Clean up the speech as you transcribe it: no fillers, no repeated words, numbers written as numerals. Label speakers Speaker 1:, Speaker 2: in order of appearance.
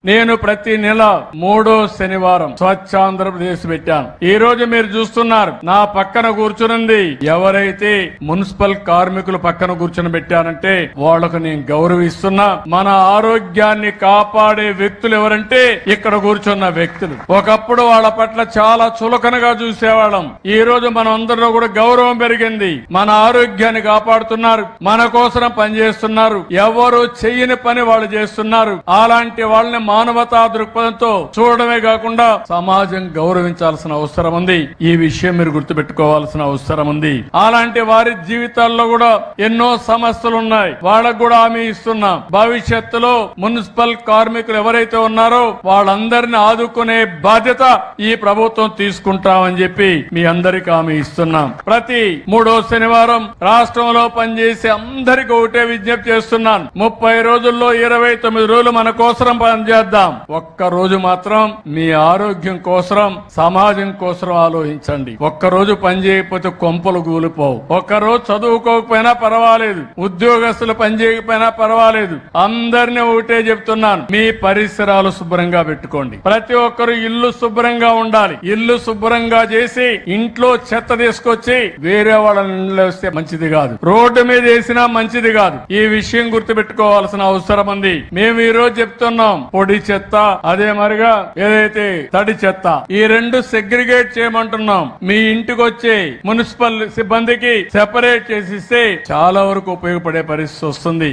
Speaker 1: నేను ప్రతి నెల 3వ శనివారం స్వచ్ఛ ఆంధ్రప్రదేశ్ పెట్టాను. ఈ రోజు మీరు చూస్తున్నారు నా పక్కన కూర్చునింది ఎవరైతే మున్సిపల్ కార్మికులు పక్కన కూర్చుని పెట్టానంటే వాళ్లకు నేను గౌరవిస్తున్నా. మన ఆరోగ్యాన్ని కాపాడే వ్యక్తులు ఎవరంటే ఇక్కడ కూర్చున్న వ్యక్తులు. ఒకప్పుడు వాళ్ళ పట్ల చాలా చులకనగా చూసేవాళ్ళం. ఈ రోజు మనం అందరిలో కూడా గౌరవం పెరిగింది. మన ఆరోగ్యాన్ని కాపాడుతున్నారు, మన కోసం పనిచేస్తున్నారు, ఎవరు చెయ్యని పని వాళ్ళు చేస్తున్నారు. అలాంటి వాళ్ళని మానవతా దృక్పథంతో చూడడమే కాకుండా సమాజం గౌరవించాల్సిన అవసరం ఉంది. ఈ విషయం మీరు గుర్తుపెట్టుకోవాల్సిన అవసరం ఉంది. అలాంటి వారి జీవితాల్లో కూడా ఎన్నో సమస్యలు ఉన్నాయి. వాళ్ళకు కూడా హామీ ఇస్తున్నాం. భవిష్యత్తులో మున్సిపల్ కార్మికులు ఎవరైతే ఉన్నారో వాళ్ళందరినీ ఆదుకునే బాధ్యత ఈ ప్రభుత్వం తీసుకుంటామని చెప్పి మీ అందరికీ హామీ ఇస్తున్నాం. ప్రతి 3వ శనివారం రాష్ట్రంలో పనిచేసే అందరికీ ఒకటే విజ్ఞప్తి చేస్తున్నాను. 30 రోజుల్లో 29 రోజులు మన కోసం పనిచేద్దాం. ఒక్క రోజు మాత్రం మీ ఆరోగ్యం కోసం, సమాజం కోసం ఆలోచించండి. ఒక్క రోజు పని చేయకపోతే కొంపలు కూలిపోవు. ఒక్క రోజు చదువుకోకపోయినా పర్వాలేదు, ఉద్యోగస్తులు పని చేయకపోయినా పర్వాలేదు. అందరినీ ఒకటే చెప్తున్నాను, మీ పరిసరాలు శుభ్రంగా పెట్టుకోండి. ప్రతి ఒక్కరు ఇల్లు శుభ్రంగా ఉండాలి. ఇల్లు శుభ్రంగా చేసి ఇంట్లో చెత్త తీసుకొచ్చి వేరే వాళ్ళ ఇళ్ళలో వస్తే మంచిది కాదు, రోడ్డు మీద వేసినా మంచిది కాదు. ఈ విషయం గుర్తుపెట్టుకోవాల్సిన అవసరం ఉంది. మేము ఈ రోజు చెప్తున్నాం, పొడి చెత్త అదే మరిగా ఏదైతే తడి చెత్త, ఈ రెండు సెగ్రిగేట్ చేయమంటున్నాం. మీ ఇంటికి వచ్చే మున్సిపల్ సిబ్బందికి సెపరేట్ చేసిస్తే చాలా వరకు ఉపయోగపడే పరిస్థితి వస్తుంది.